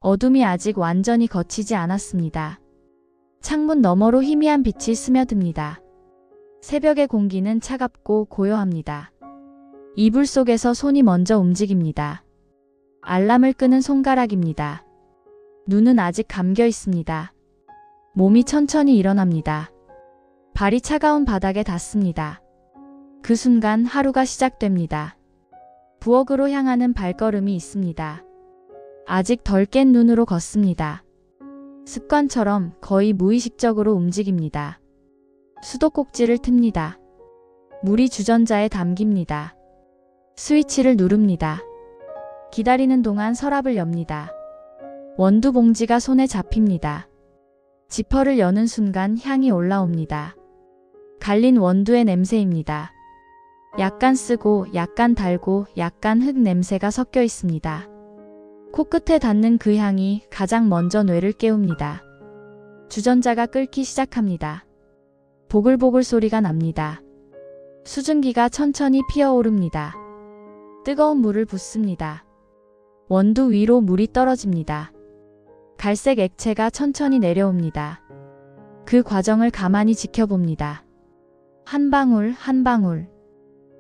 어둠이 아직 완전히 걷히지 않았습니다. 창문 너머로 희미한 빛이 스며듭니다. 새벽의 공기는 차갑고 고요합니다. 이불 속에서 손이 먼저 움직입니다. 알람을 끄는 손가락입니다. 눈은 아직 감겨 있습니다. 몸이 천천히 일어납니다. 발이 차가운 바닥에 닿습니다. 그 순간 하루가 시작됩니다. 부엌으로 향하는 발걸음이 있습니다. 아직 덜 깬 눈으로 걷습니다. 습관처럼 거의 무의식적으로 움직입니다. 수도꼭지를 틉니다. 물이 주전자에 담깁니다. 스위치를 누릅니다. 기다리는 동안 서랍을 엽니다. 원두 봉지가 손에 잡힙니다. 지퍼를 여는 순간 향이 올라옵니다. 갈린 원두의 냄새입니다. 약간 쓰고 약간 달고 약간 흙 냄새가 섞여 있습니다. 코끝에 닿는 그 향이 가장 먼저 뇌를 깨웁니다. 주전자가 끓기 시작합니다. 보글보글 소리가 납니다. 수증기가 천천히 피어오릅니다. 뜨거운 물을 붓습니다. 원두 위로 물이 떨어집니다. 갈색 액체가 천천히 내려옵니다. 그 과정을 가만히 지켜봅니다. 한 방울 한 방울.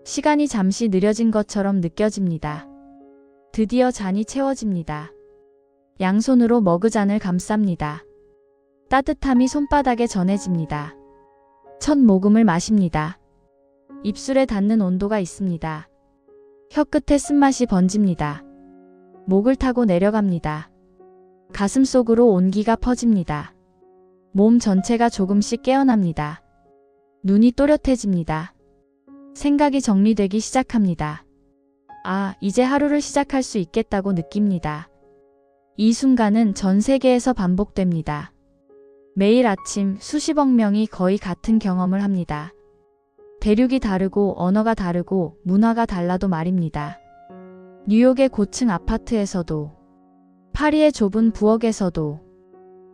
시간이 잠시 느려진 것처럼 느껴집니다. 드디어 잔이 채워집니다. 양손으로 머그잔을 감쌉니다. 따뜻함이 손바닥에 전해집니다. 첫 모금을 마십니다. 입술에 닿는 온도가 있습니다. 혀끝에 쓴맛이 번집니다. 목을 타고 내려갑니다. 가슴 속으로 온기가 퍼집니다. 몸 전체가 조금씩 깨어납니다. 눈이 또렷해집니다. 생각이 정리되기 시작합니다. 아, 이제 하루를 시작할 수 있겠다고 느낍니다. 이 순간은 전 세계에서 반복됩니다. 매일 아침 수십억 명이 거의 같은 경험을 합니다. 대륙이 다르고 언어가 다르고 문화가 달라도 말입니다. 뉴욕의 고층 아파트에서도, 파리의 좁은 부엌에서도,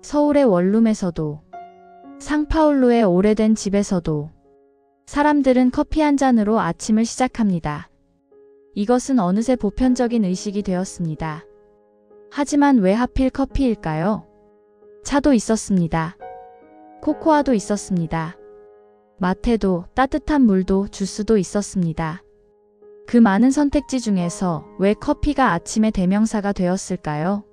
서울의 원룸에서도, 상파울루의 오래된 집에서도 사람들은 커피 한 잔으로 아침을 시작합니다. 이것은 어느새 보편적인 의식이 되었습니다. 하지만 왜 하필 커피일까요? 차도 있었습니다. 코코아도 있었습니다. 마테도, 따뜻한 물도, 주스도 있었습니다. 그 많은 선택지 중에서 왜 커피가 아침의 대명사가 되었을까요?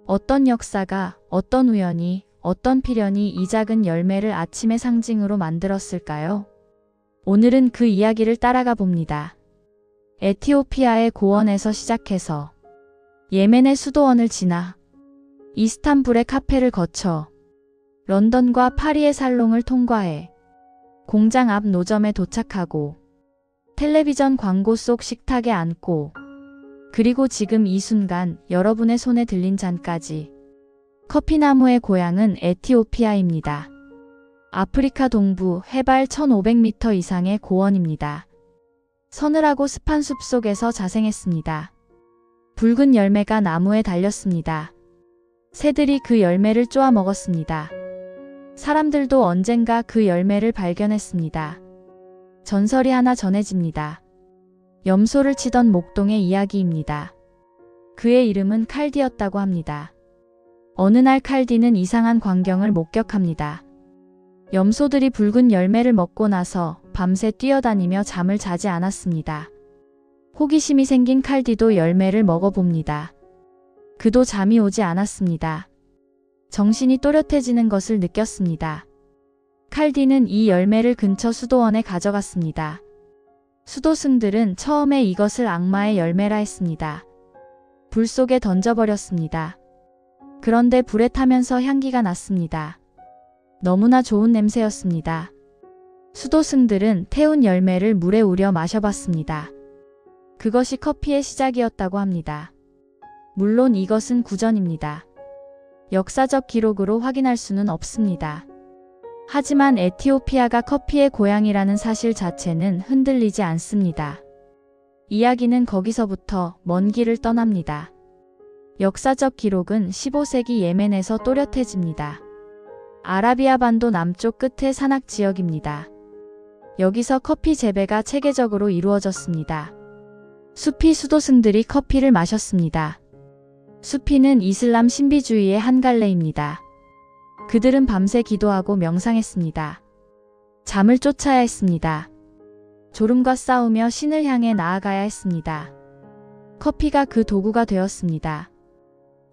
어떤 역사가, 어떤 우연이, 어떤 필연이 이 작은 열매를 아침의 상징으로 만들었을까요? 오늘은 그 이야기를 따라가 봅니다. 에티오피아의 고원에서 시작해서 예멘의 수도원을 지나 이스탄불의 카페를 거쳐 런던과 파리의 살롱을 통과해 공장 앞 노점에 도착하고 텔레비전 광고 속 식탁에 앉고 그리고 지금 이 순간 여러분의 손에 들린 잔까지. 커피나무의 고향은 에티오피아입니다. 아프리카 동부 해발 1500m 이상의 고원입니다. 서늘하고 습한 숲속에서 자생했습니다. 붉은 열매가 나무에 달렸습니다. 새들이 그 열매를 쪼아 먹었습니다. 사람들도 언젠가 그 열매를 발견했습니다. 전설이 하나 전해집니다. 염소를 치던 목동의 이야기입니다. 그의 이름은 칼디였다고 합니다. 어느 날 칼디는 이상한 광경을 목격합니다. 염소들이 붉은 열매를 먹고 나서 밤새 뛰어다니며 잠을 자지 않았습니다. 호기심이 생긴 칼디도 열매를 먹어봅니다. 그도 잠이 오지 않았습니다. 정신이 또렷해지는 것을 느꼈습니다. 칼디는 이 열매를 근처 수도원에 가져갔습니다. 수도승들은 처음에 이것을 악마의 열매라 했습니다. 불 속에 던져버렸습니다. 그런데 불에 타면서 향기가 났습니다. 너무나 좋은 냄새였습니다. 수도승들은 태운 열매를 물에 우려 마셔봤습니다. 그것이 커피의 시작이었다고 합니다. 물론 이것은 구전입니다. 역사적 기록으로 확인할 수는 없습니다. 하지만 에티오피아가 커피의 고향이라는 사실 자체는 흔들리지 않습니다. 이야기는 거기서부터 먼 길을 떠납니다. 역사적 기록은 15세기 예멘에서 또렷해집니다. 아라비아 반도 남쪽 끝의 산악 지역입니다. 여기서 커피 재배가 체계적으로 이루어졌습니다. 숲이 수도승들이 커피를 마셨습니다. 수피는 이슬람 신비주의의 한 갈래입니다. 그들은 밤새 기도하고 명상했습니다. 잠을 쫓아야 했습니다. 졸음과 싸우며 신을 향해 나아가야 했습니다. 커피가 그 도구가 되었습니다.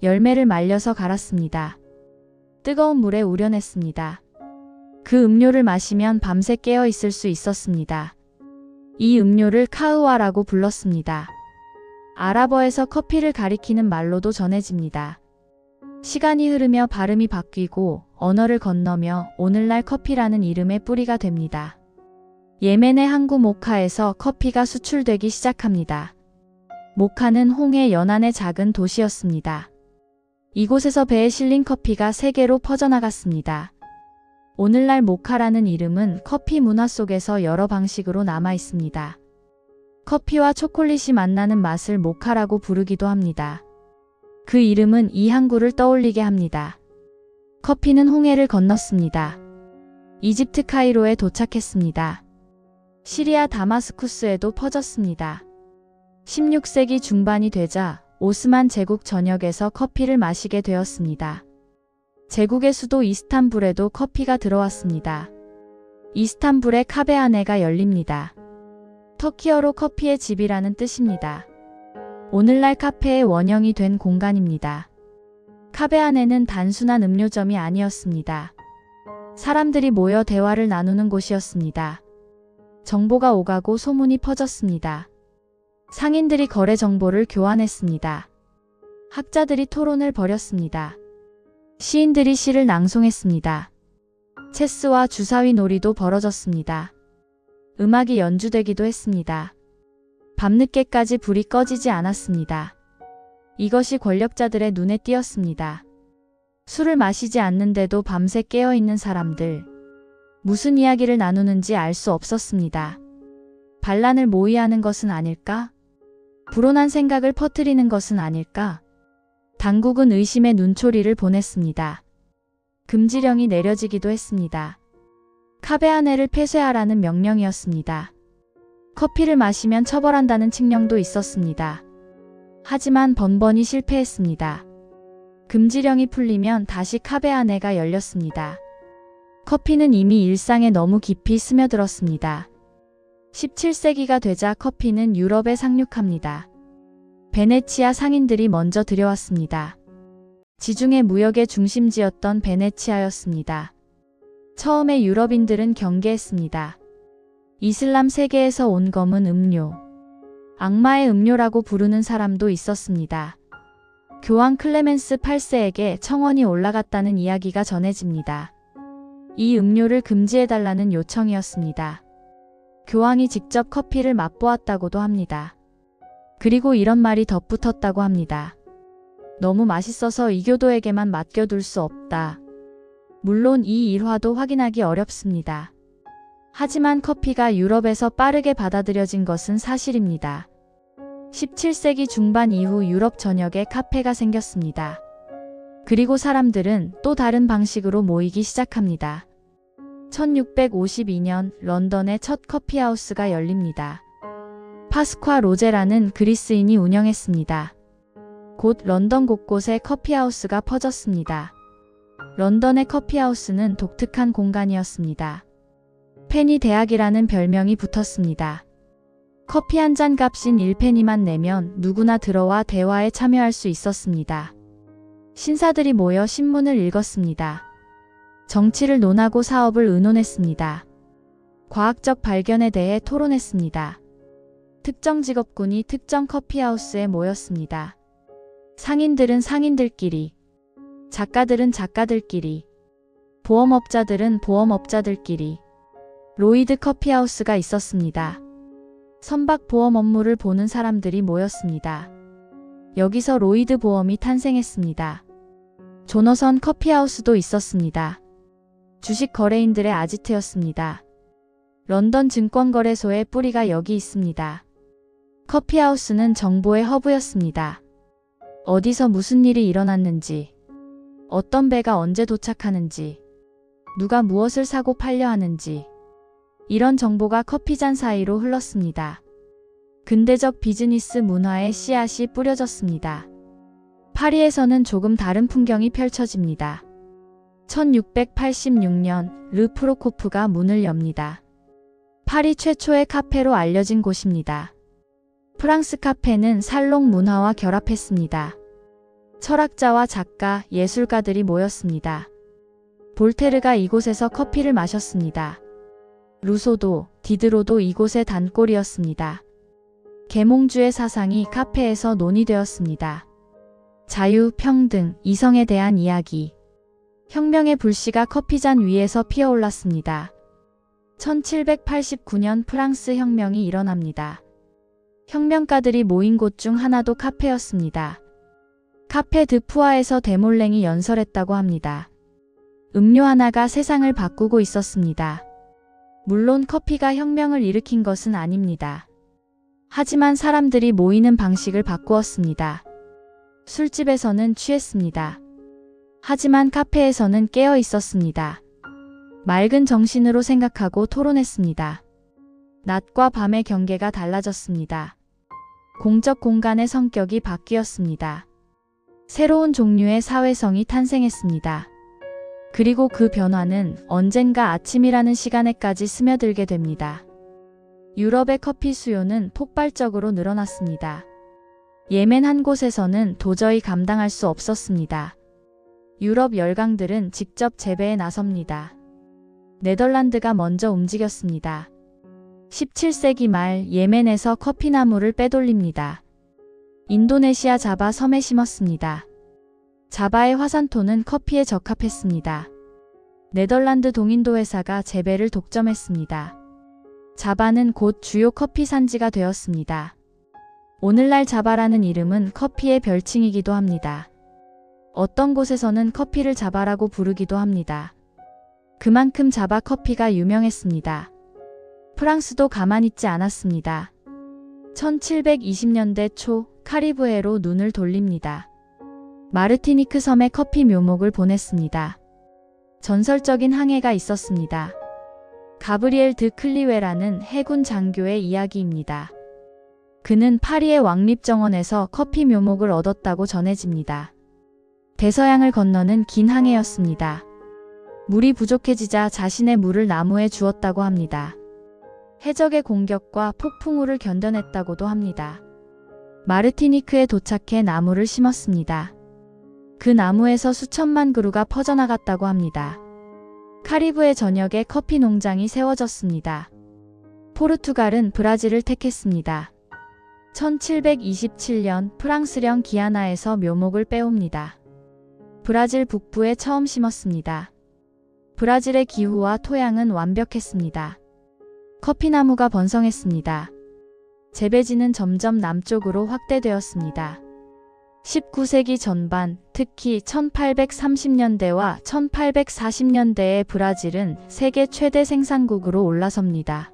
열매를 말려서 갈았습니다. 뜨거운 물에 우려냈습니다. 그 음료를 마시면 밤새 깨어 있을 수 있었습니다. 이 음료를 카흐와라고 불렀습니다. 아랍어에서 커피를 가리키는 말로도 전해집니다. 시간이 흐르며 발음이 바뀌고 언어를 건너며 오늘날 커피라는 이름의 뿌리가 됩니다. 예멘의 항구 모카에서 커피가 수출되기 시작합니다. 모카는 홍해 연안의 작은 도시였습니다. 이곳에서 배에 실린 커피가 세계로 퍼져나갔습니다. 오늘날 모카라는 이름은 커피 문화 속에서 여러 방식으로 남아 있습니다. 커피와 초콜릿이 만나는 맛을 모카라고 부르기도 합니다. 그 이름은 이 항구를 떠올리게 합니다. 커피는 홍해를 건넜습니다. 이집트 카이로에 도착했습니다. 시리아 다마스쿠스에도 퍼졌습니다. 16세기 중반이 되자 오스만 제국 전역에서 커피를 마시게 되었습니다. 제국의 수도 이스탄불에도 커피가 들어왔습니다. 이스탄불의 카베하네가 열립니다. 터키어로 커피의 집이라는 뜻입니다. 오늘날 카페의 원형이 된 공간입니다. 카베하네는 단순한 음료점이 아니었습니다. 사람들이 모여 대화를 나누는 곳이었습니다. 정보가 오가고 소문이 퍼졌습니다. 상인들이 거래 정보를 교환했습니다. 학자들이 토론을 벌였습니다. 시인들이 시를 낭송했습니다. 체스와 주사위 놀이도 벌어졌습니다. 음악이 연주되기도 했습니다. 밤늦게까지 불이 꺼지지 않았습니다. 이것이 권력자들의 눈에 띄었습니다. 술을 마시지 않는데도 밤새 깨어있는 사람들. 무슨 이야기를 나누는지 알 수 없었습니다. 반란을 모의하는 것은 아닐까? 불온한 생각을 퍼뜨리는 것은 아닐까? 당국은 의심의 눈초리를 보냈습니다. 금지령이 내려지기도 했습니다. 카베하네를 폐쇄하라는 명령이었습니다. 커피를 마시면 처벌한다는 칙령도 있었습니다. 하지만 번번이 실패했습니다. 금지령이 풀리면 다시 카베하네가 열렸습니다. 커피는 이미 일상에 너무 깊이 스며들었습니다. 17세기가 되자 커피는 유럽에 상륙합니다. 베네치아 상인들이 먼저 들여왔습니다. 지중해 무역의 중심지였던 베네치아였습니다. 처음에 유럽인들은 경계했습니다. 이슬람 세계에서 온 검은 음료, 악마의 음료라고 부르는 사람도 있었습니다. 교황 클레멘스 8세에게 청원이 올라갔다는 이야기가 전해집니다. 이 음료를 금지해달라는 요청이었습니다. 교황이 직접 커피를 맛보았다고도 합니다. 그리고 이런 말이 덧붙었다고 합니다. 너무 맛있어서 이교도에게만 맡겨둘 수 없다. 물론 이 일화도 확인하기 어렵습니다. 하지만 커피가 유럽에서 빠르게 받아들여진 것은 사실입니다. 17세기 중반 이후 유럽 전역에 카페가 생겼습니다. 그리고 사람들은 또 다른 방식으로 모이기 시작합니다. 1652년 런던에 첫 커피하우스가 열립니다. 파스콰 로제라는 그리스인이 운영했습니다. 곧 런던 곳곳에 커피하우스가 퍼졌습니다. 런던의 커피하우스는 독특한 공간이었습니다. 페니 대학이라는 별명이 붙었습니다. 커피 한 잔 값인 1페니만 내면 누구나 들어와 대화에 참여할 수 있었습니다. 신사들이 모여 신문을 읽었습니다. 정치를 논하고 사업을 의논했습니다. 과학적 발견에 대해 토론했습니다. 특정 직업군이 특정 커피하우스에 모였습니다. 상인들은 상인들끼리, 작가들은 작가들끼리, 보험업자들은 보험업자들끼리, 로이드 커피하우스가 있었습니다. 선박 보험 업무를 보는 사람들이 모였습니다. 여기서 로이드 보험이 탄생했습니다. 조너선 커피하우스도 있었습니다. 주식 거래인들의 아지트였습니다. 런던 증권거래소의 뿌리가 여기 있습니다. 커피하우스는 정보의 허브였습니다. 어디서 무슨 일이 일어났는지, 어떤 배가 언제 도착하는지, 누가 무엇을 사고 팔려 하는지, 이런 정보가 커피잔 사이로 흘렀습니다. 근대적 비즈니스 문화의 씨앗이 뿌려졌습니다. 파리에서는 조금 다른 풍경이 펼쳐집니다. 1686년 르 프로코프가 문을 엽니다. 파리 최초의 카페로 알려진 곳입니다. 프랑스 카페는 살롱 문화와 결합했습니다. 철학자와 작가, 예술가들이 모였습니다. 볼테르가 이곳에서 커피를 마셨습니다. 루소도, 디드로도 이곳의 단골이었습니다. 계몽주의 사상이 카페에서 논의되었습니다. 자유, 평등, 이성에 대한 이야기. 혁명의 불씨가 커피잔 위에서 피어올랐습니다. 1789년 프랑스 혁명이 일어납니다. 혁명가들이 모인 곳 중 하나도 카페였습니다. 카페 드 푸아에서 데몰랭이 연설했다고 합니다. 음료 하나가 세상을 바꾸고 있었습니다. 물론 커피가 혁명을 일으킨 것은 아닙니다. 하지만 사람들이 모이는 방식을 바꾸었습니다. 술집에서는 취했습니다. 하지만 카페에서는 깨어 있었습니다. 맑은 정신으로 생각하고 토론했습니다. 낮과 밤의 경계가 달라졌습니다. 공적 공간의 성격이 바뀌었습니다. 새로운 종류의 사회성이 탄생했습니다. 그리고 그 변화는 언젠가 아침이라는 시간에까지 스며들게 됩니다. 유럽의 커피 수요는 폭발적으로 늘어났습니다. 예멘 한 곳에서는 도저히 감당할 수 없었습니다. 유럽 열강들은 직접 재배에 나섭니다. 네덜란드가 먼저 움직였습니다. 17세기 말 예멘에서 커피나무를 빼돌립니다. 인도네시아 자바 섬에 심었습니다. 자바의 화산토는 커피에 적합했습니다. 네덜란드 동인도 회사가 재배를 독점했습니다. 자바는 곧 주요 커피 산지가 되었습니다. 오늘날 자바라는 이름은 커피의 별칭이기도 합니다. 어떤 곳에서는 커피를 자바라고 부르기도 합니다. 그만큼 자바 커피가 유명했습니다. 프랑스도 가만히 있지 않았습니다. 1720년대 초 카리브해로 눈을 돌립니다. 마르티니크 섬에 커피 묘목을 보냈습니다. 전설적인 항해가 있었습니다. 가브리엘 드 클리웨라는 해군 장교의 이야기입니다. 그는 파리의 왕립정원에서 커피 묘목을 얻었다고 전해집니다. 대서양을 건너는 긴 항해였습니다. 물이 부족해지자 자신의 물을 나무에 주었다고 합니다. 해적의 공격과 폭풍우를 견뎌냈다고도 합니다. 마르티니크에 도착해 나무를 심었습니다. 그 나무에서 수천만 그루가 퍼져나갔다고 합니다. 카리브해 전역에 커피 농장이 세워졌습니다. 포르투갈은 브라질을 택했습니다. 1727년 프랑스령 기아나에서 묘목을 빼옵니다. 브라질 북부에 처음 심었습니다. 브라질의 기후와 토양은 완벽했습니다. 커피나무가 번성했습니다. 재배지는 점점 남쪽으로 확대되었습니다. 19세기 전반, 특히 1830년대와 1840년대의 브라질은 세계 최대 생산국으로 올라섭니다.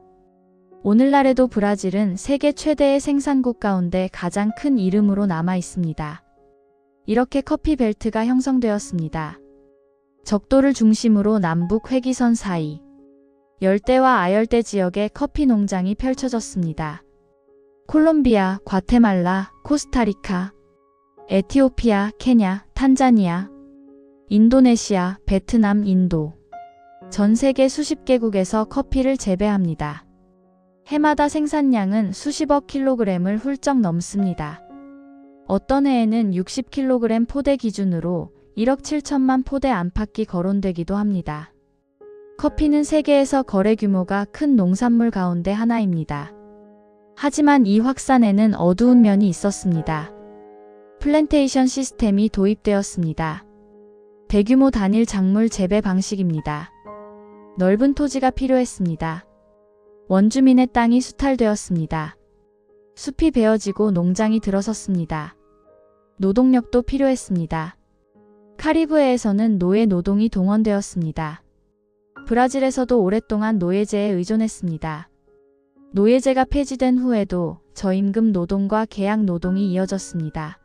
오늘날에도 브라질은 세계 최대의 생산국 가운데 가장 큰 이름으로 남아 있습니다. 이렇게 커피 벨트가 형성되었습니다. 적도를 중심으로 남북 회기선 사이, 열대와 아열대 지역에 커피 농장이 펼쳐졌습니다. 콜롬비아, 과테말라, 코스타리카, 에티오피아, 케냐, 탄자니아, 인도네시아, 베트남, 인도. 전 세계 수십 개국에서 커피를 재배합니다. 해마다 생산량은 수십억 킬로그램을 훌쩍 넘습니다. 어떤 해에는 60kg 포대 기준으로 1억 7천만 포대 안팎이 거론되기도 합니다. 커피는 세계에서 거래 규모가 큰 농산물 가운데 하나입니다. 하지만 이 확산에는 어두운 면이 있었습니다. 플랜테이션 시스템이 도입되었습니다. 대규모 단일 작물 재배 방식입니다. 넓은 토지가 필요했습니다. 원주민의 땅이 수탈되었습니다. 숲이 베어지고 농장이 들어섰습니다. 노동력도 필요했습니다. 카리브해에서는 노예 노동이 동원되었습니다. 브라질에서도 오랫동안 노예제에 의존했습니다. 노예제가 폐지된 후에도 저임금 노동과 계약 노동이 이어졌습니다.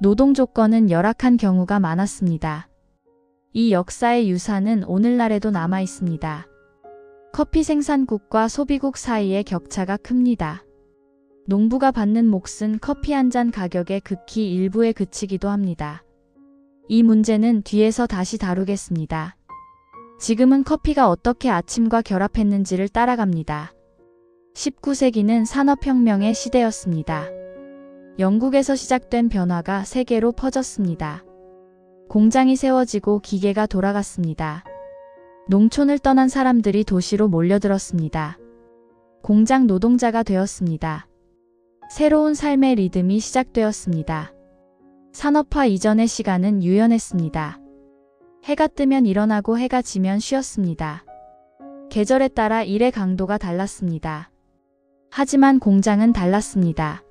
노동 조건은 열악한 경우가 많았습니다. 이 역사의 유산은 오늘날에도 남아 있습니다. 커피 생산국과 소비국 사이의 격차가 큽니다. 농부가 받는 몫은 커피 한 잔 가격의 극히 일부에 그치기도 합니다. 이 문제는 뒤에서 다시 다루겠습니다. 지금은 커피가 어떻게 아침과 결합했는지를 따라갑니다. 19세기는 산업혁명의 시대였습니다. 영국에서 시작된 변화가 세계로 퍼졌습니다. 공장이 세워지고 기계가 돌아갔습니다. 농촌을 떠난 사람들이 도시로 몰려들었습니다. 공장 노동자가 되었습니다. 새로운 삶의 리듬이 시작되었습니다. 산업화 이전의 시간은 유연했습니다. 해가 뜨면 일어나고 해가 지면 쉬었습니다. 계절에 따라 일의 강도가 달랐습니다. 하지만 공장은 달랐습니다.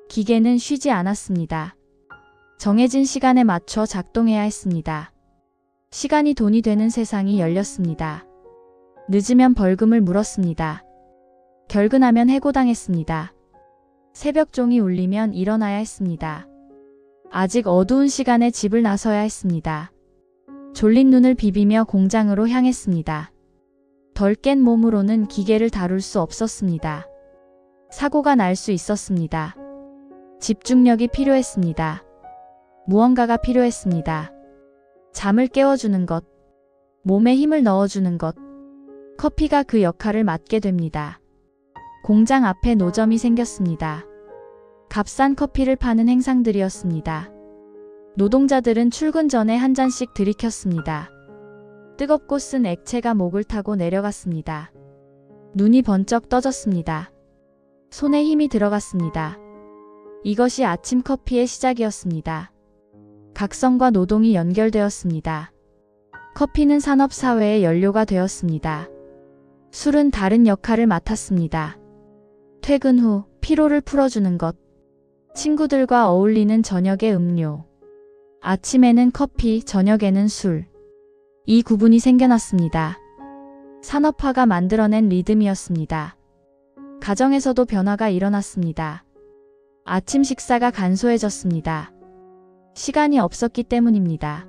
기계는 쉬지 않았습니다. 정해진 시간에 맞춰 작동해야 했습니다. 시간이 돈이 되는 세상이 열렸습니다. 늦으면 벌금을 물었습니다. 결근하면 해고당했습니다. 새벽종이 울리면 일어나야 했습니다. 아직 어두운 시간에 집을 나서야 했습니다. 졸린 눈을 비비며 공장으로 향했습니다. 덜 깬 몸으로는 기계를 다룰 수 없었습니다. 사고가 날 수 있었습니다. 집중력이 필요했습니다. 무언가가 필요했습니다. 잠을 깨워주는 것, 몸에 힘을 넣어주는 것, 커피가 그 역할을 맡게 됩니다. 공장 앞에 노점이 생겼습니다. 값싼 커피를 파는 행상들이었습니다. 노동자들은 출근 전에 한 잔씩 들이켰습니다. 뜨겁고 쓴 액체가 목을 타고 내려갔습니다. 눈이 번쩍 떠졌습니다. 손에 힘이 들어갔습니다. 이것이 아침 커피의 시작이었습니다. 각성과 노동이 연결되었습니다. 커피는 산업사회의 연료가 되었습니다. 술은 다른 역할을 맡았습니다. 퇴근 후 피로를 풀어주는 것, 친구들과 어울리는 저녁의 음료, 아침에는 커피, 저녁에는 술. 이 구분이 생겨났습니다. 산업화가 만들어낸 리듬이었습니다. 가정에서도 변화가 일어났습니다. 아침 식사가 간소해졌습니다. 시간이 없었기 때문입니다.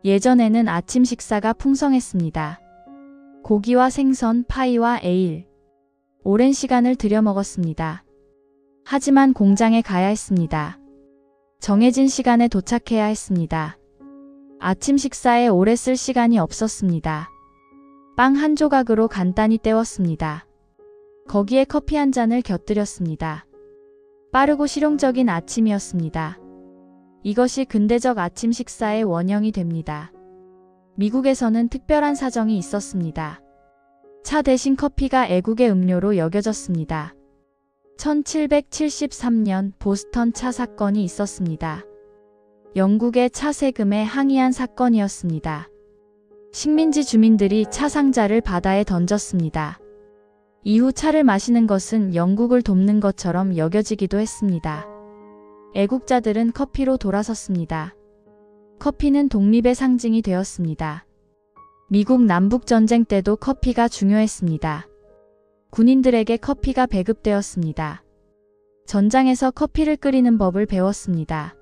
예전에는 아침 식사가 풍성했습니다. 고기와 생선, 파이와 에일. 오랜 시간을 들여 먹었습니다. 하지만 공장에 가야 했습니다. 정해진 시간에 도착해야 했습니다. 아침 식사에 오래 쓸 시간이 없었습니다. 빵 한 조각으로 간단히 때웠습니다. 거기에 커피 한 잔을 곁들였습니다. 빠르고 실용적인 아침이었습니다. 이것이 근대적 아침 식사의 원형이 됩니다. 미국에서는 특별한 사정이 있었습니다. 차 대신 커피가 애국의 음료로 여겨졌습니다. 1773년 보스턴 차 사건이 있었습니다. 영국의 차 세금에 항의한 사건이었습니다. 식민지 주민들이 차 상자를 바다에 던졌습니다. 이후 차를 마시는 것은 영국을 돕는 것처럼 여겨지기도 했습니다. 애국자들은 커피로 돌아섰습니다. 커피는 독립의 상징이 되었습니다. 미국 남북전쟁 때도 커피가 중요했습니다. 군인들에게 커피가 배급되었습니다. 전장에서 커피를 끓이는 법을 배웠습니다.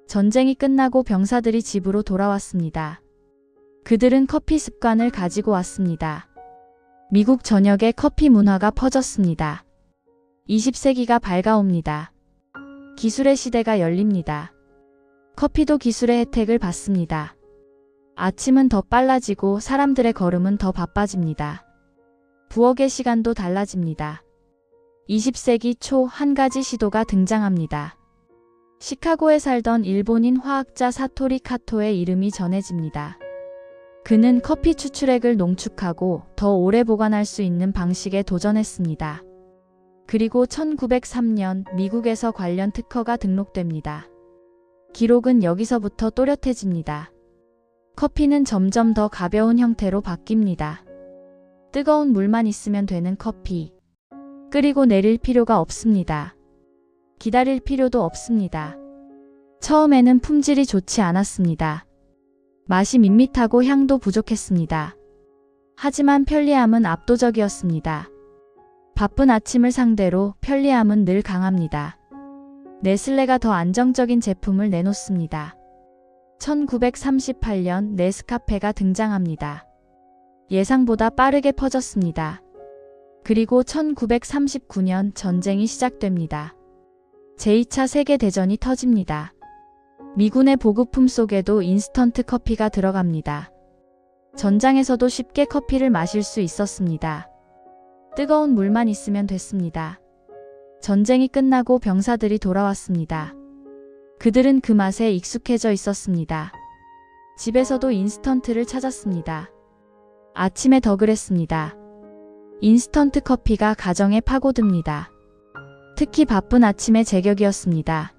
전쟁이 끝나고 병사들이 집으로 돌아왔습니다. 그들은 커피 습관을 가지고 왔습니다. 미국 전역에 커피 문화가 퍼졌습니다. 20세기가 밝아옵니다. 기술의 시대가 열립니다. 커피도 기술의 혜택을 받습니다. 아침은 더 빨라지고 사람들의 걸음은 더 바빠집니다. 부엌의 시간도 달라집니다. 20세기 초 한 가지 시도가 등장합니다. 시카고에 살던 일본인 화학자 사토리 카토의 이름이 전해집니다. 그는 커피 추출액을 농축하고 더 오래 보관할 수 있는 방식에 도전했습니다. 그리고 1903년 미국에서 관련 특허가 등록됩니다. 기록은 여기서부터 또렷해집니다. 커피는 점점 더 가벼운 형태로 바뀝니다. 뜨거운 물만 있으면 되는 커피. 끓이고 내릴 필요가 없습니다. 기다릴 필요도 없습니다. 처음에는 품질이 좋지 않았습니다. 맛이 밋밋하고 향도 부족했습니다. 하지만 편리함은 압도적이었습니다. 바쁜 아침을 상대로 편리함은 늘 강합니다. 네슬레가 더 안정적인 제품을 내놓습니다. 1938년 네스카페가 등장합니다. 예상보다 빠르게 퍼졌습니다. 그리고 1939년 전쟁이 시작됩니다. 제2차 세계대전이 터집니다. 미군의 보급품 속에도 인스턴트 커피가 들어갑니다. 전장에서도 쉽게 커피를 마실 수 있었습니다. 뜨거운 물만 있으면 됐습니다. 전쟁이 끝나고 병사들이 돌아왔습니다. 그들은 그 맛에 익숙해져 있었습니다. 집에서도 인스턴트를 찾았습니다. 아침에 더 그랬습니다. 인스턴트 커피가 가정에 파고듭니다. 특히 바쁜 아침의 제격이었습니다.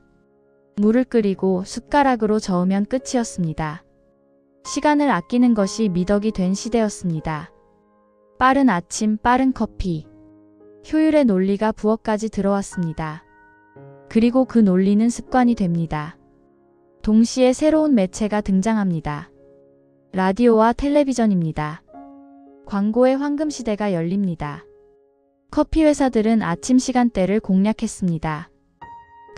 물을 끓이고 숟가락으로 저으면 끝이었습니다. 시간을 아끼는 것이 미덕이 된 시대였습니다. 빠른 아침, 빠른 커피. 효율의 논리가 부엌까지 들어왔습니다. 그리고 그 논리는 습관이 됩니다. 동시에 새로운 매체가 등장합니다. 라디오와 텔레비전입니다. 광고의 황금 시대가 열립니다. 커피 회사들은 아침 시간대를 공략했습니다.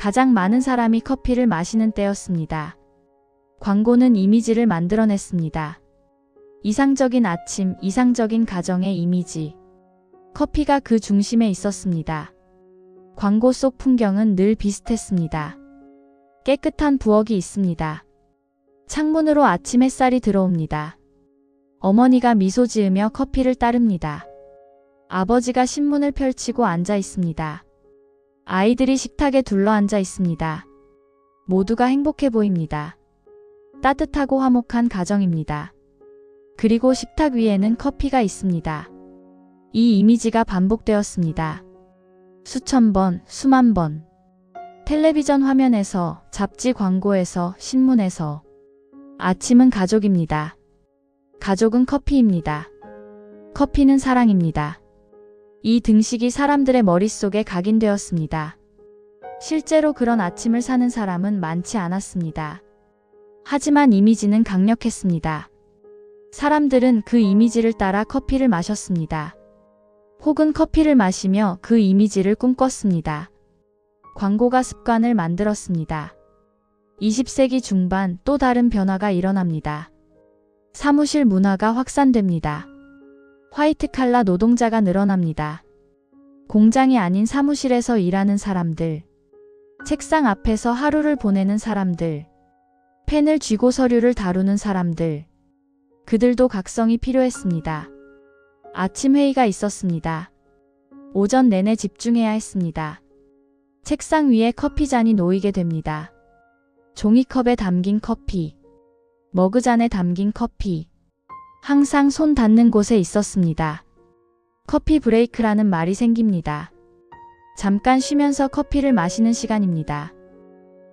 가장 많은 사람이 커피를 마시는 때였습니다. 광고는 이미지를 만들어냈습니다. 이상적인 아침, 이상적인 가정의 이미지. 커피가 그 중심에 있었습니다. 광고 속 풍경은 늘 비슷했습니다. 깨끗한 부엌이 있습니다. 창문으로 아침 햇살이 들어옵니다. 어머니가 미소 지으며 커피를 따릅니다. 아버지가 신문을 펼치고 앉아 있습니다. 아이들이 식탁에 둘러앉아 있습니다. 모두가 행복해 보입니다. 따뜻하고 화목한 가정입니다. 그리고 식탁 위에는 커피가 있습니다. 이 이미지가 반복되었습니다. 수천 번, 수만 번. 텔레비전 화면에서, 잡지 광고에서, 신문에서. 아침은 가족입니다. 가족은 커피입니다. 커피는 사랑입니다. 이 등식이 사람들의 머릿속에 각인되었습니다. 실제로 그런 아침을 사는 사람은 많지 않았습니다. 하지만 이미지는 강력했습니다. 사람들은 그 이미지를 따라 커피를 마셨습니다. 혹은 커피를 마시며 그 이미지를 꿈꿨습니다. 광고가 습관을 만들었습니다. 20세기 중반 또 다른 변화가 일어납니다. 사무실 문화가 확산됩니다. 화이트 칼라 노동자가 늘어납니다. 공장이 아닌 사무실에서 일하는 사람들, 책상 앞에서 하루를 보내는 사람들, 펜을 쥐고 서류를 다루는 사람들, 그들도 각성이 필요했습니다. 아침 회의가 있었습니다. 오전 내내 집중해야 했습니다. 책상 위에 커피잔이 놓이게 됩니다. 종이컵에 담긴 커피, 머그잔에 담긴 커피. 항상 손 닿는 곳에 있었습니다. 커피 브레이크라는 말이 생깁니다. 잠깐 쉬면서 커피를 마시는 시간입니다.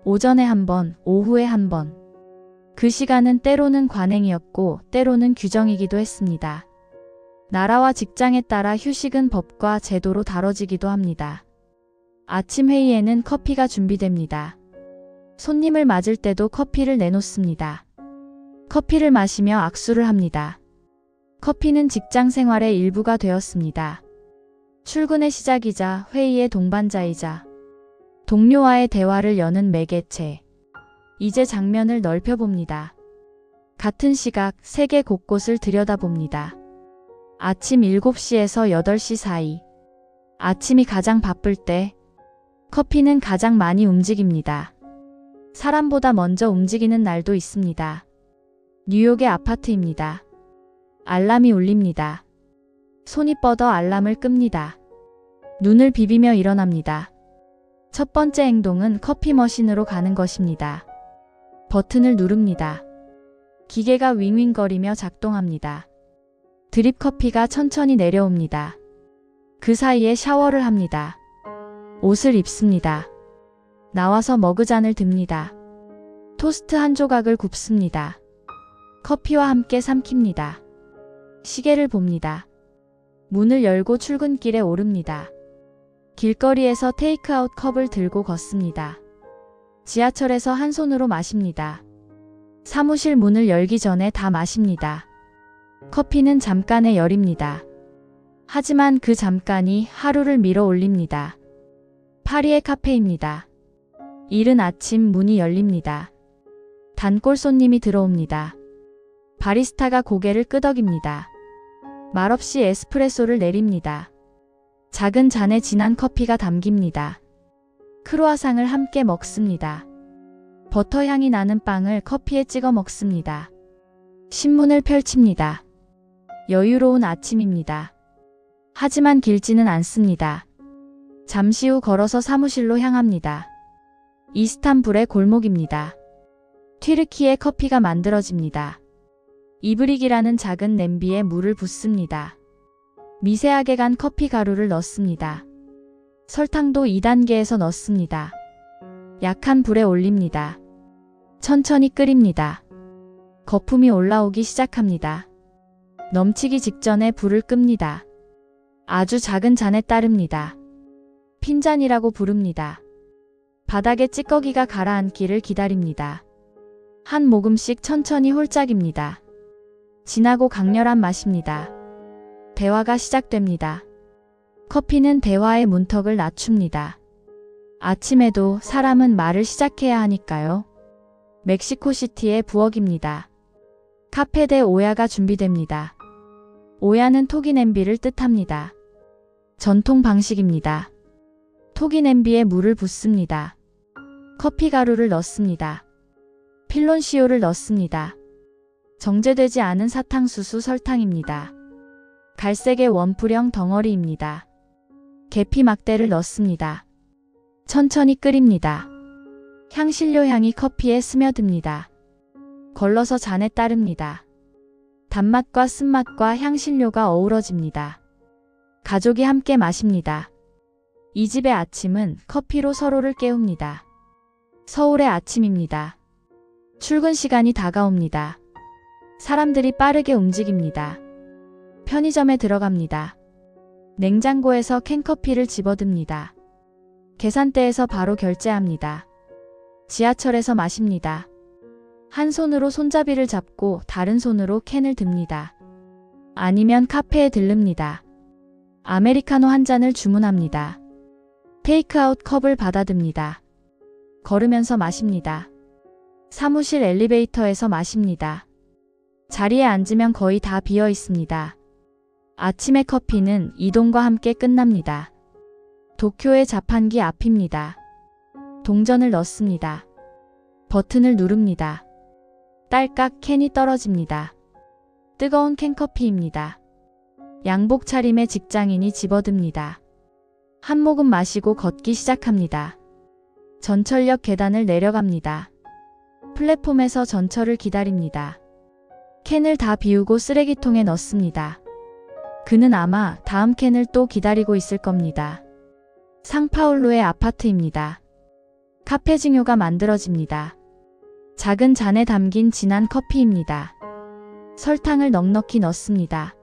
오전에 한 번, 오후에 한 번. 그 시간은 때로는 관행이었고 때로는 규정이기도 했습니다. 나라와 직장에 따라 휴식은 법과 제도로 다뤄지기도 합니다. 아침 회의에는 커피가 준비됩니다. 손님을 맞을 때도 커피를 내놓습니다. 커피를 마시며 악수를 합니다. 커피는 직장 생활의 일부가 되었습니다. 출근의 시작이자 회의의 동반자이자 동료와의 대화를 여는 매개체. 이제 장면을 넓혀봅니다. 같은 시각 세계 곳곳을 들여다봅니다. 아침 7시에서 8시 사이. 아침이 가장 바쁠 때 커피는 가장 많이 움직입니다. 사람보다 먼저 움직이는 날도 있습니다. 뉴욕의 아파트입니다. 알람이 울립니다. 손이 뻗어 알람을 끕니다. 눈을 비비며 일어납니다. 첫 번째 행동은 커피 머신으로 가는 것입니다. 버튼을 누릅니다. 기계가 윙윙거리며 작동합니다. 드립 커피가 천천히 내려옵니다. 그 사이에 샤워를 합니다. 옷을 입습니다. 나와서 머그잔을 듭니다. 토스트 한 조각을 굽습니다. 커피와 함께 삼킵니다. 시계를 봅니다. 문을 열고 출근길에 오릅니다. 길거리에서 테이크아웃 컵을 들고 걷습니다. 지하철에서 한 손으로 마십니다. 사무실 문을 열기 전에 다 마십니다. 커피는 잠깐의 열입니다. 하지만 그 잠깐이 하루를 밀어 올립니다. 파리의 카페입니다. 이른 아침 문이 열립니다. 단골 손님이 들어옵니다. 바리스타가 고개를 끄덕입니다. 말없이 에스프레소를 내립니다. 작은 잔에 진한 커피가 담깁니다. 크루아상을 함께 먹습니다. 버터 향이 나는 빵을 커피에 찍어 먹습니다. 신문을 펼칩니다. 여유로운 아침입니다. 하지만 길지는 않습니다. 잠시 후 걸어서 사무실로 향합니다. 이스탄불의 골목입니다. 튀르키예 커피가 만들어집니다. 이브릭이라는 작은 냄비에 물을 붓습니다. 미세하게 간 커피 가루를 넣습니다. 설탕도 2단계에서 넣습니다. 약한 불에 올립니다. 천천히 끓입니다. 거품이 올라오기 시작합니다. 넘치기 직전에 불을 끕니다. 아주 작은 잔에 따릅니다. 핀잔이라고 부릅니다. 바닥에 찌꺼기가 가라앉기를 기다립니다. 한 모금씩 천천히 홀짝입니다. 진하고 강렬한 맛입니다. 대화가 시작됩니다. 커피는 대화의 문턱을 낮춥니다. 아침에도 사람은 말을 시작해야 하니까요. 멕시코시티의 부엌입니다. 카페 데 오야가 준비됩니다. 오야는 토기 냄비를 뜻합니다. 전통 방식입니다. 토기 냄비에 물을 붓습니다. 커피 가루를 넣습니다. 필론시오를 넣습니다. 정제되지 않은 사탕수수 설탕입니다. 갈색의 원뿔형 덩어리입니다. 계피 막대를 넣습니다. 천천히 끓입니다. 향신료 향이 커피에 스며듭니다. 걸러서 잔에 따릅니다. 단맛과 쓴맛과 향신료가 어우러집니다. 가족이 함께 마십니다. 이 집의 아침은 커피로 서로를 깨웁니다. 서울의 아침입니다. 출근 시간이 다가옵니다. 사람들이 빠르게 움직입니다. 편의점에 들어갑니다. 냉장고에서 캔커피를 집어듭니다. 계산대에서 바로 결제합니다. 지하철에서 마십니다. 한 손으로 손잡이를 잡고 다른 손으로 캔을 듭니다. 아니면 카페에 들릅니다. 아메리카노 한 잔을 주문합니다. 테이크아웃 컵을 받아듭니다. 걸으면서 마십니다. 사무실 엘리베이터에서 마십니다. 자리에 앉으면 거의 다 비어 있습니다. 아침의 커피는 이동과 함께 끝납니다. 도쿄의 자판기 앞입니다. 동전을 넣습니다. 버튼을 누릅니다. 딸깍 캔이 떨어집니다. 뜨거운 캔커피입니다. 양복 차림의 직장인이 집어듭니다. 한 모금 마시고 걷기 시작합니다. 전철역 계단을 내려갑니다. 플랫폼에서 전철을 기다립니다. 캔을 다 비우고 쓰레기통에 넣습니다. 그는 아마 다음 캔을 또 기다리고 있을 겁니다. 상파울루의 아파트입니다. 카페징요가 만들어집니다. 작은 잔에 담긴 진한 커피입니다. 설탕을 넉넉히 넣습니다.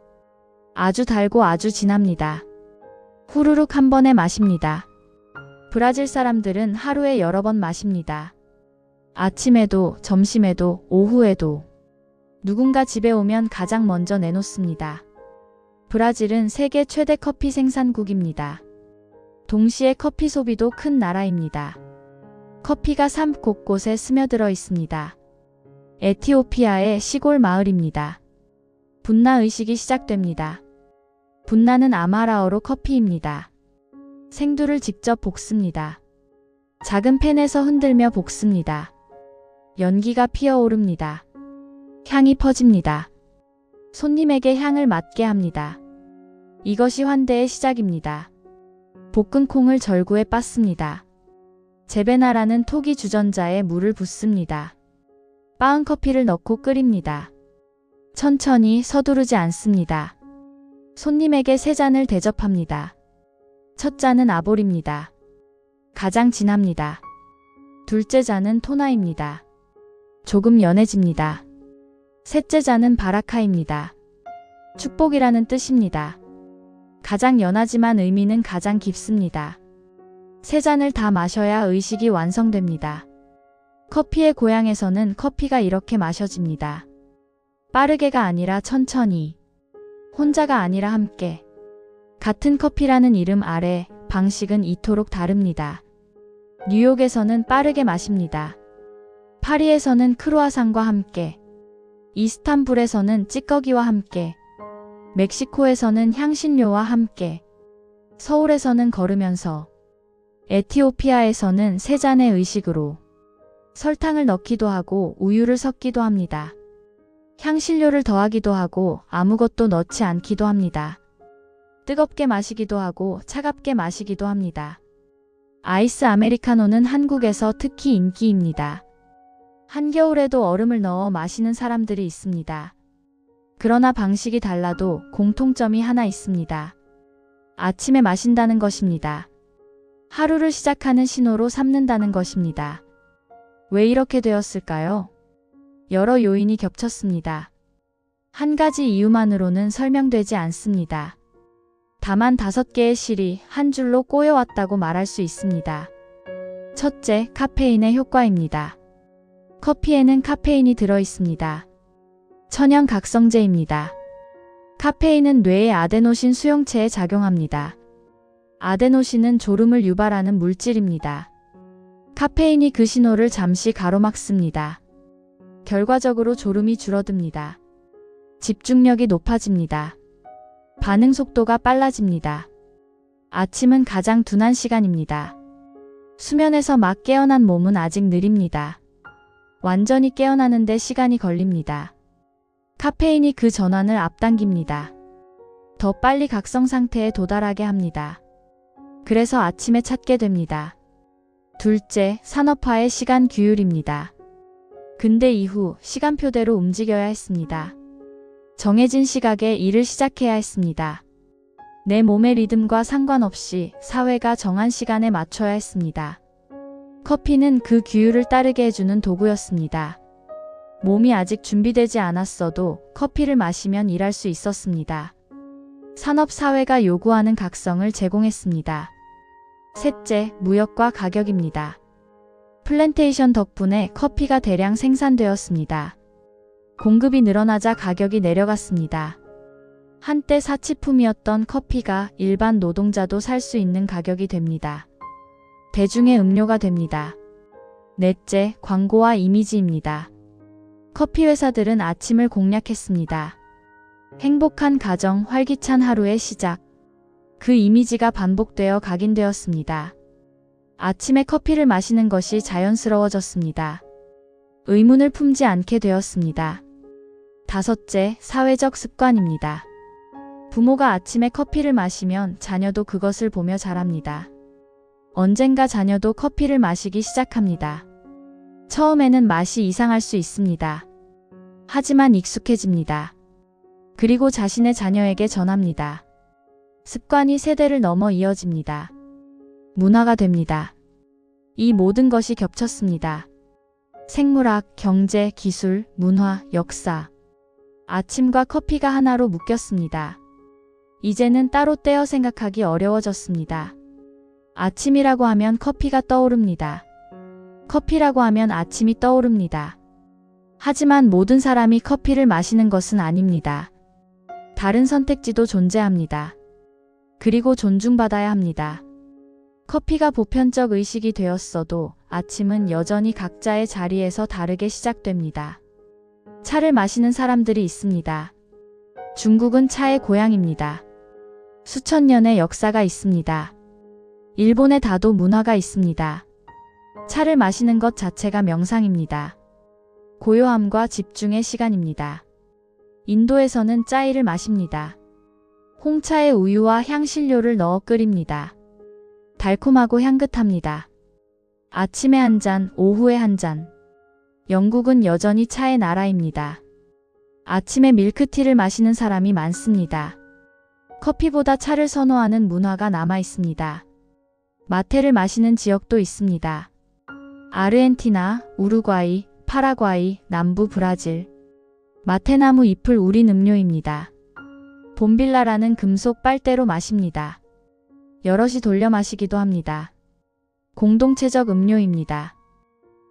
아주 달고 아주 진합니다. 후루룩 한 번에 마십니다. 브라질 사람들은 하루에 여러 번 마십니다. 아침에도, 점심에도, 오후에도. 누군가 집에 오면 가장 먼저 내놓습니다. 브라질은 세계 최대 커피 생산국입니다. 동시에 커피 소비도 큰 나라입니다. 커피가 삶 곳곳에 스며들어 있습니다. 에티오피아의 시골 마을입니다. 분나 의식이 시작됩니다. 분나는 아마라어로 커피입니다. 생두를 직접 볶습니다. 작은 팬에서 흔들며 볶습니다. 연기가 피어오릅니다. 향이 퍼집니다. 손님에게 향을 맡게 합니다. 이것이 환대의 시작입니다. 볶은 콩을 절구에 빻습니다. 제베나라는 토기 주전자에 물을 붓습니다. 빻은 커피를 넣고 끓입니다. 천천히 서두르지 않습니다. 손님에게 세 잔을 대접합니다. 첫 잔은 아볼입니다. 가장 진합니다. 둘째 잔은 토나입니다. 조금 연해집니다. 셋째 잔은 바라카입니다. 축복이라는 뜻입니다. 가장 연하지만 의미는 가장 깊습니다. 세 잔을 다 마셔야 의식이 완성됩니다. 커피의 고향에서는 커피가 이렇게 마셔집니다. 빠르게가 아니라 천천히. 혼자가 아니라 함께. 같은 커피라는 이름 아래 방식은 이토록 다릅니다. 뉴욕에서는 빠르게 마십니다. 파리에서는 크루아상과 함께. 이스탄불에서는 찌꺼기와 함께. 멕시코에서는 향신료와 함께. 서울에서는 걸으면서, 에티오피아에서는 세 잔의 의식으로 설탕을 넣기도 하고 우유를 섞기도 합니다. 향신료를 더하기도 하고 아무것도 넣지 않기도 합니다. 뜨겁게 마시기도 하고 차갑게 마시기도 합니다. 아이스 아메리카노는 한국에서 특히 인기입니다. 한겨울에도 얼음을 넣어 마시는 사람들이 있습니다. 그러나 방식이 달라도 공통점이 하나 있습니다. 아침에 마신다는 것입니다. 하루를 시작하는 신호로 삼는다는 것입니다. 왜 이렇게 되었을까요? 여러 요인이 겹쳤습니다. 한 가지 이유만으로는 설명되지 않습니다. 다만 5개의 실이 한 줄로 꼬여왔다고 말할 수 있습니다. 첫째, 카페인의 효과입니다. 커피에는 카페인이 들어있습니다. 천연 각성제입니다. 카페인은 뇌의 아데노신 수용체에 작용합니다. 아데노신은 졸음을 유발하는 물질입니다. 카페인이 그 신호를 잠시 가로막습니다. 결과적으로 졸음이 줄어듭니다. 집중력이 높아집니다. 반응 속도가 빨라집니다. 아침은 가장 둔한 시간입니다. 수면에서 막 깨어난 몸은 아직 느립니다. 완전히 깨어나는데 시간이 걸립니다. 카페인이 그 전환을 앞당깁니다. 더 빨리 각성 상태에 도달하게 합니다. 그래서 아침에 찾게 됩니다. 둘째, 산업화의 시간 규율입니다. 근대 이후 시간표대로 움직여야 했습니다. 정해진 시각에 일을 시작해야 했습니다. 내 몸의 리듬과 상관없이 사회가 정한 시간에 맞춰야 했습니다. 커피는 그 규율을 따르게 해주는 도구였습니다. 몸이 아직 준비되지 않았어도 커피를 마시면 일할 수 있었습니다. 산업사회가 요구하는 각성을 제공했습니다. 셋째, 무역과 가격입니다. 플랜테이션 덕분에 커피가 대량 생산되었습니다. 공급이 늘어나자 가격이 내려갔습니다. 한때 사치품이었던 커피가 일반 노동자도 살 수 있는 가격이 됩니다. 대중의 음료가 됩니다. 넷째, 광고와 이미지입니다. 커피 회사들은 아침을 공략했습니다. 행복한 가정, 활기찬 하루의 시작. 그 이미지가 반복되어 각인되었습니다. 아침에 커피를 마시는 것이 자연스러워졌습니다. 의문을 품지 않게 되었습니다. 다섯째, 사회적 습관입니다. 부모가 아침에 커피를 마시면 자녀도 그것을 보며 자랍니다. 언젠가 자녀도 커피를 마시기 시작합니다. 처음에는 맛이 이상할 수 있습니다. 하지만 익숙해집니다. 그리고 자신의 자녀에게 전합니다. 습관이 세대를 넘어 이어집니다. 문화가 됩니다. 이 모든 것이 겹쳤습니다. 생물학, 경제, 기술, 문화, 역사. 아침과 커피가 하나로 묶였습니다. 이제는 따로 떼어 생각하기 어려워졌습니다. 아침이라고 하면 커피가 떠오릅니다. 커피라고 하면 아침이 떠오릅니다. 하지만 모든 사람이 커피를 마시는 것은 아닙니다. 다른 선택지도 존재합니다. 그리고 존중받아야 합니다. 커피가 보편적 의식이 되었어도 아침은 여전히 각자의 자리에서 다르게 시작됩니다. 차를 마시는 사람들이 있습니다. 중국은 차의 고향입니다. 수천 년의 역사가 있습니다. 일본의 다도 문화가 있습니다. 차를 마시는 것 자체가 명상입니다. 고요함과 집중의 시간입니다. 인도에서는 짜이를 마십니다. 홍차에 우유와 향신료를 넣어 끓입니다. 달콤하고 향긋합니다. 아침에 한 잔, 오후에 한 잔. 영국은 여전히 차의 나라입니다. 아침에 밀크티를 마시는 사람이 많습니다. 커피보다 차를 선호하는 문화가 남아 있습니다. 마테를 마시는 지역도 있습니다. 아르헨티나, 우루과이, 파라과이, 남부 브라질. 마테나무 잎을 우린 음료입니다. 봄빌라라는 금속 빨대로 마십니다. 여럿이 돌려 마시기도 합니다. 공동체적 음료입니다.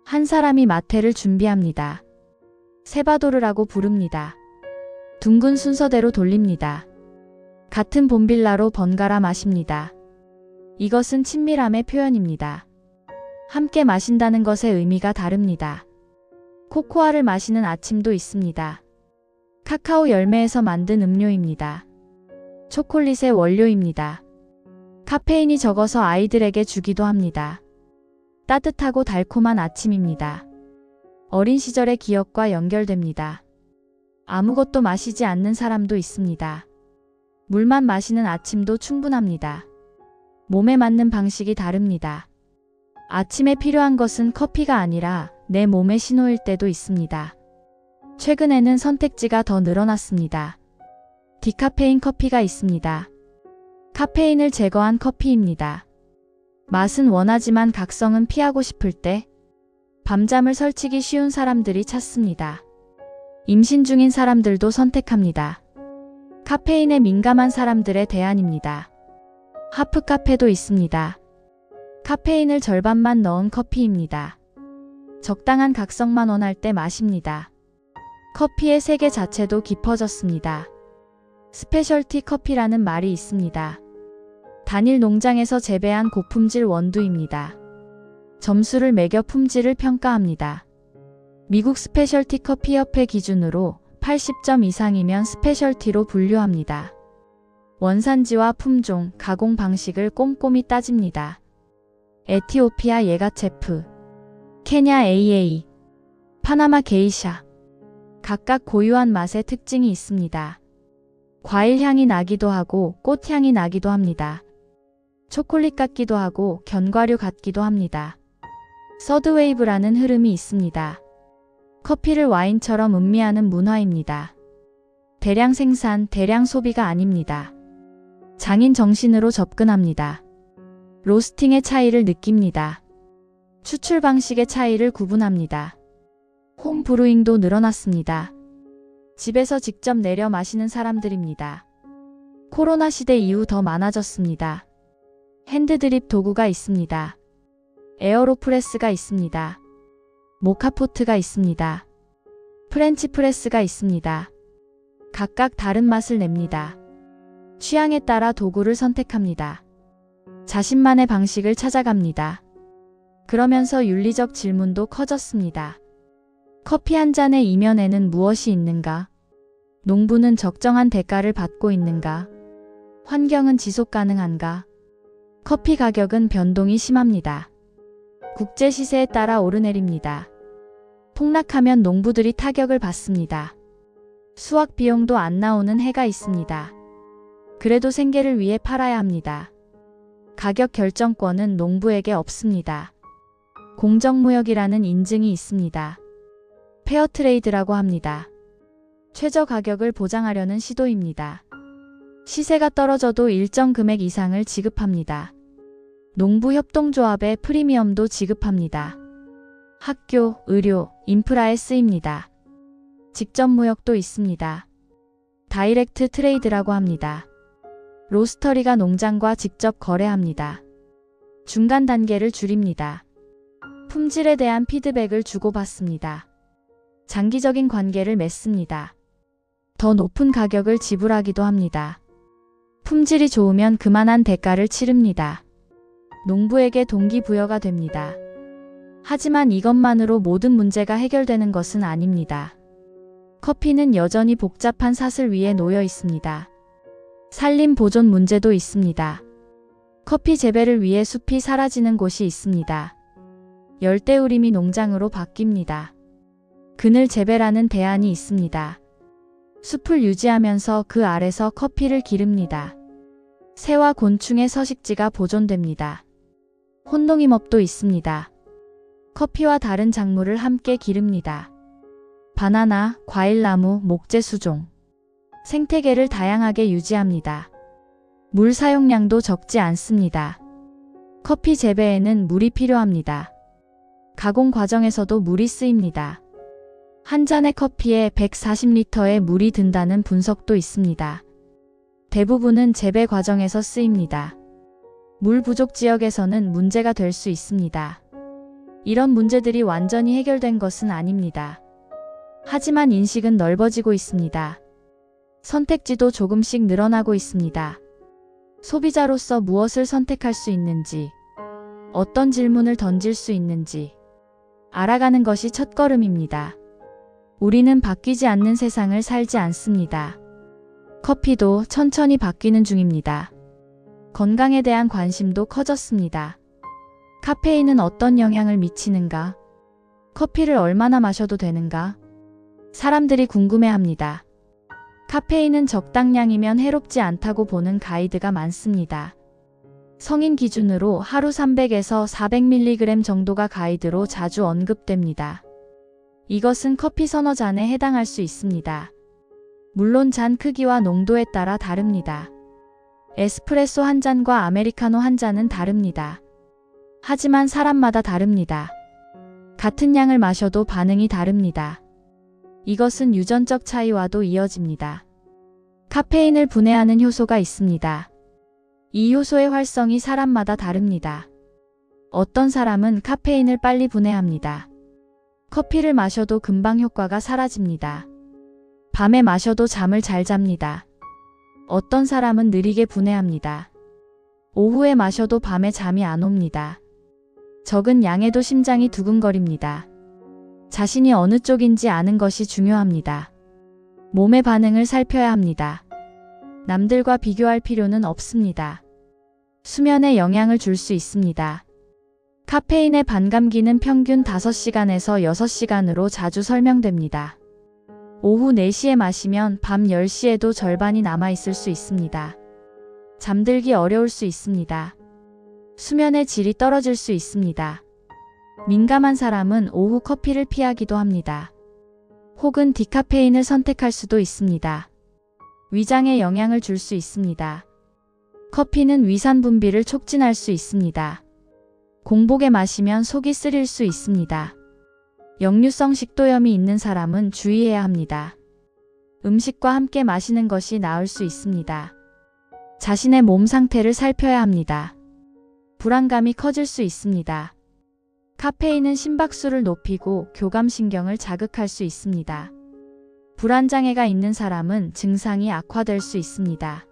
한 사람이 마테를 준비합니다. 세바도르라고 부릅니다. 둥근 순서대로 돌립니다. 같은 봄빌라로 번갈아 마십니다. 이것은 친밀함의 표현입니다. 함께 마신다는 것의 의미가 다릅니다. 코코아를 마시는 아침도 있습니다. 카카오 열매에서 만든 음료입니다. 초콜릿의 원료입니다. 카페인이 적어서 아이들에게 주기도 합니다. 따뜻하고 달콤한 아침입니다. 어린 시절의 기억과 연결됩니다. 아무것도 마시지 않는 사람도 있습니다. 물만 마시는 아침도 충분합니다. 몸에 맞는 방식이 다릅니다. 아침에 필요한 것은 커피가 아니라 내 몸의 신호일 때도 있습니다. 최근에는 선택지가 더 늘어났습니다. 디카페인 커피가 있습니다. 카페인을 제거한 커피입니다. 맛은 원하지만 각성은 피하고 싶을 때 밤잠을 설치기 쉬운 사람들이 찾습니다. 임신 중인 사람들도 선택합니다. 카페인에 민감한 사람들의 대안입니다. 하프 카페도 있습니다. 카페인을 절반만 넣은 커피입니다. 적당한 각성만 원할 때 마십니다. 커피의 세계 자체도 깊어졌습니다. 스페셜티 커피라는 말이 있습니다. 단일 농장에서 재배한 고품질 원두입니다. 점수를 매겨 품질을 평가합니다. 미국 스페셜티 커피 협회 기준으로 80점 이상이면 스페셜티로 분류합니다. 원산지와 품종, 가공 방식을 꼼꼼히 따집니다. 에티오피아 예가체프, 케냐 AA, 파나마 게이샤. 각각 고유한 맛의 특징이 있습니다. 과일 향이 나기도 하고 꽃향이 나기도 합니다. 초콜릿 같기도 하고 견과류 같기도 합니다. 서드웨이브라는 흐름이 있습니다. 커피를 와인처럼 음미하는 문화입니다. 대량 생산, 대량 소비가 아닙니다. 장인 정신으로 접근합니다. 로스팅의 차이를 느낍니다. 추출 방식의 차이를 구분합니다. 홈 브루잉도 늘어났습니다. 집에서 직접 내려 마시는 사람들입니다. 코로나 시대 이후 더 많아졌습니다. 핸드드립 도구가 있습니다. 에어로프레스가 있습니다. 모카포트가 있습니다. 프렌치 프레스가 있습니다. 각각 다른 맛을 냅니다. 취향에 따라 도구를 선택합니다. 자신만의 방식을 찾아갑니다. 그러면서 윤리적 질문도 커졌습니다. 커피 한 잔의 이면에는 무엇이 있는가? 농부는 적정한 대가를 받고 있는가? 환경은 지속 가능한가? 커피 가격은 변동이 심합니다. 국제 시세에 따라 오르내립니다. 폭락하면 농부들이 타격을 받습니다. 수확 비용도 안 나오는 해가 있습니다. 그래도 생계를 위해 팔아야 합니다. 가격 결정권은 농부에게 없습니다. 공정무역이라는 인증이 있습니다. 페어트레이드라고 합니다. 최저 가격을 보장하려는 시도입니다. 시세가 떨어져도 일정 금액 이상을 지급합니다. 농부협동조합의 프리미엄도 지급합니다. 학교, 의료, 인프라에 쓰입니다. 직접 무역도 있습니다. 다이렉트 트레이드라고 합니다. 로스터리가 농장과 직접 거래합니다. 중간 단계를 줄입니다. 품질에 대한 피드백을 주고받습니다. 장기적인 관계를 맺습니다. 더 높은 가격을 지불하기도 합니다. 품질이 좋으면 그만한 대가를 치릅니다. 농부에게 동기부여가 됩니다. 하지만 이것만으로 모든 문제가 해결되는 것은 아닙니다. 커피는 여전히 복잡한 사슬 위에 놓여 있습니다. 산림 보존 문제도 있습니다. 커피 재배를 위해 숲이 사라지는 곳이 있습니다. 열대우림이 농장으로 바뀝니다. 그늘 재배라는 대안이 있습니다. 숲을 유지하면서 그 아래서 커피를 기릅니다. 새와 곤충의 서식지가 보존됩니다. 혼동임업도 있습니다. 커피와 다른 작물을 함께 기릅니다. 바나나, 과일나무, 목재 수종. 생태계를 다양하게 유지합니다. 물 사용량도 적지 않습니다. 커피 재배에는 물이 필요합니다. 가공 과정에서도 물이 쓰입니다. 한 잔의 커피에 140리터의 물이 든다는 분석도 있습니다. 대부분은 재배 과정에서 쓰입니다. 물 부족 지역에서는 문제가 될 수 있습니다. 이런 문제들이 완전히 해결된 것은 아닙니다. 하지만 인식은 넓어지고 있습니다. 선택지도 조금씩 늘어나고 있습니다. 소비자로서 무엇을 선택할 수 있는지, 어떤 질문을 던질 수 있는지 알아가는 것이 첫걸음입니다. 우리는 바뀌지 않는 세상을 살지 않습니다. 커피도 천천히 바뀌는 중입니다. 건강에 대한 관심도 커졌습니다. 카페인은 어떤 영향을 미치는가? 커피를 얼마나 마셔도 되는가? 사람들이 궁금해합니다. 카페인은 적당량이면 해롭지 않다고 보는 가이드가 많습니다. 성인 기준으로 하루 300에서 400mg 정도가 가이드로 자주 언급됩니다. 이것은 커피 서너 잔에 해당할 수 있습니다. 물론 잔 크기와 농도에 따라 다릅니다. 에스프레소 한 잔과 아메리카노 한 잔은 다릅니다. 하지만 사람마다 다릅니다. 같은 양을 마셔도 반응이 다릅니다. 이것은 유전적 차이와도 이어집니다. 카페인을 분해하는 효소가 있습니다. 이 효소의 활성이 사람마다 다릅니다. 어떤 사람은 카페인을 빨리 분해합니다. 커피를 마셔도 금방 효과가 사라집니다. 밤에 마셔도 잠을 잘 잡니다. 어떤 사람은 느리게 분해합니다. 오후에 마셔도 밤에 잠이 안 옵니다. 적은 양에도 심장이 두근거립니다. 자신이 어느 쪽인지 아는 것이 중요합니다. 몸의 반응을 살펴야 합니다. 남들과 비교할 필요는 없습니다. 수면에 영향을 줄 수 있습니다. 카페인의 반감기는 평균 5시간에서 6시간으로 자주 설명됩니다. 오후 4시에 마시면 밤 10시에도 절반이 남아있을 수 있습니다. 잠들기 어려울 수 있습니다. 수면의 질이 떨어질 수 있습니다. 민감한 사람은 오후 커피를 피하기도 합니다. 혹은 디카페인을 선택할 수도 있습니다. 위장에 영향을 줄 수 있습니다. 커피는 위산 분비를 촉진할 수 있습니다. 공복에 마시면 속이 쓰릴 수 있습니다. 역류성 식도염이 있는 사람은 주의해야 합니다. 음식과 함께 마시는 것이 나을 수 있습니다. 자신의 몸 상태를 살펴야 합니다. 불안감이 커질 수 있습니다. 카페인은 심박수를 높이고 교감신경을 자극할 수 있습니다. 불안장애가 있는 사람은 증상이 악화될 수 있습니다.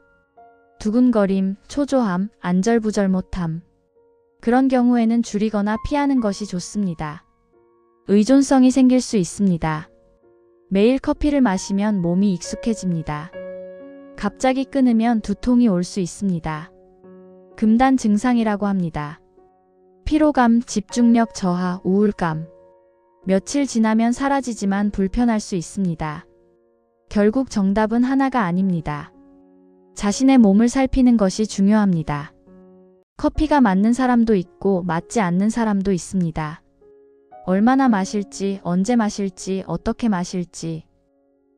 두근거림, 초조함, 안절부절 못함. 그런 경우에는 줄이거나 피하는 것이 좋습니다. 의존성이 생길 수 있습니다. 매일 커피를 마시면 몸이 익숙해집니다. 갑자기 끊으면 두통이 올 수 있습니다. 금단 증상이라고 합니다. 피로감, 집중력 저하, 우울감. 며칠 지나면 사라지지만 불편할 수 있습니다. 결국 정답은 하나가 아닙니다. 자신의 몸을 살피는 것이 중요합니다. 커피가 맞는 사람도 있고 맞지 않는 사람도 있습니다. 얼마나 마실지, 언제 마실지, 어떻게 마실지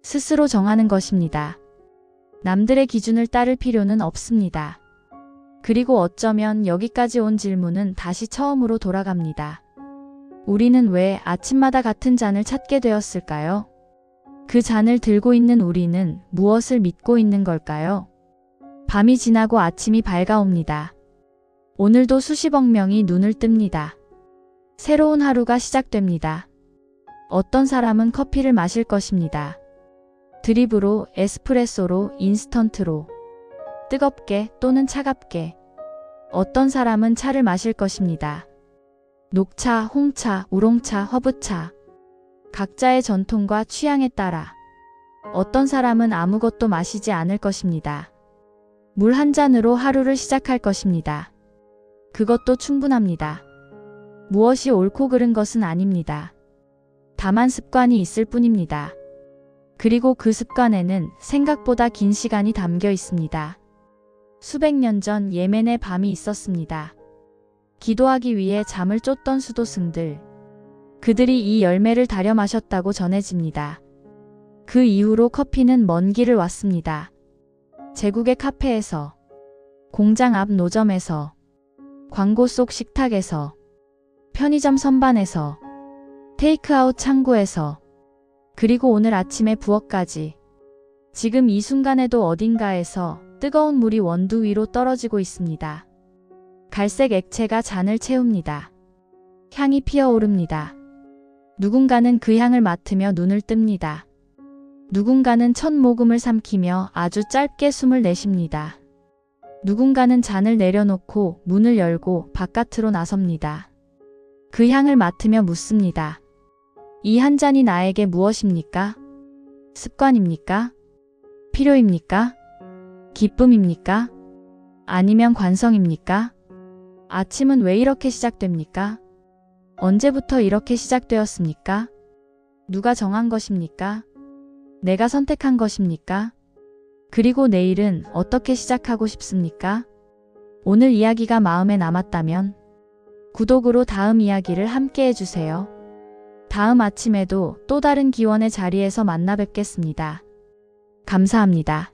스스로 정하는 것입니다. 남들의 기준을 따를 필요는 없습니다. 그리고 어쩌면 여기까지 온 질문은 다시 처음으로 돌아갑니다. 우리는 왜 아침마다 같은 잔을 찾게 되었을까요? 그 잔을 들고 있는 우리는 무엇을 믿고 있는 걸까요? 밤이 지나고 아침이 밝아옵니다. 오늘도 수십억 명이 눈을 뜹니다. 새로운 하루가 시작됩니다. 어떤 사람은 커피를 마실 것입니다. 드립으로, 에스프레소로, 인스턴트로. 뜨겁게 또는 차갑게. 어떤 사람은 차를 마실 것입니다. 녹차, 홍차, 우롱차, 허브차. 각자의 전통과 취향에 따라. 어떤 사람은 아무것도 마시지 않을 것입니다. 물 한 잔으로 하루를 시작할 것입니다. 그것도 충분합니다. 무엇이 옳고 그른 것은 아닙니다. 다만 습관이 있을 뿐입니다. 그리고 그 습관에는 생각보다 긴 시간이 담겨 있습니다. 수백 년 전 예멘에 밤이 있었습니다. 기도하기 위해 잠을 쫓던 수도승들. 그들이 이 열매를 다려 마셨다고 전해집니다. 그 이후로 커피는 먼 길을 왔습니다. 제국의 카페에서, 공장 앞 노점에서, 광고 속 식탁에서, 편의점 선반에서, 테이크아웃 창구에서, 그리고 오늘 아침의 부엌까지. 지금 이 순간에도 어딘가에서 뜨거운 물이 원두 위로 떨어지고 있습니다. 갈색 액체가 잔을 채웁니다. 향이 피어오릅니다. 누군가는 그 향을 맡으며 눈을 뜹니다. 누군가는 첫 모금을 삼키며 아주 짧게 숨을 내쉽니다. 누군가는 잔을 내려놓고 문을 열고 바깥으로 나섭니다. 그 향을 맡으며 묻습니다. 이 한 잔이 나에게 무엇입니까? 습관입니까? 필요입니까? 기쁨입니까? 아니면 관성입니까? 아침은 왜 이렇게 시작됩니까? 언제부터 이렇게 시작되었습니까? 누가 정한 것입니까? 내가 선택한 것입니까? 그리고 내일은 어떻게 시작하고 싶습니까? 오늘 이야기가 마음에 남았다면 구독으로 다음 이야기를 함께 해주세요. 다음 아침에도 또 다른 기원의 자리에서 만나 뵙겠습니다. 감사합니다.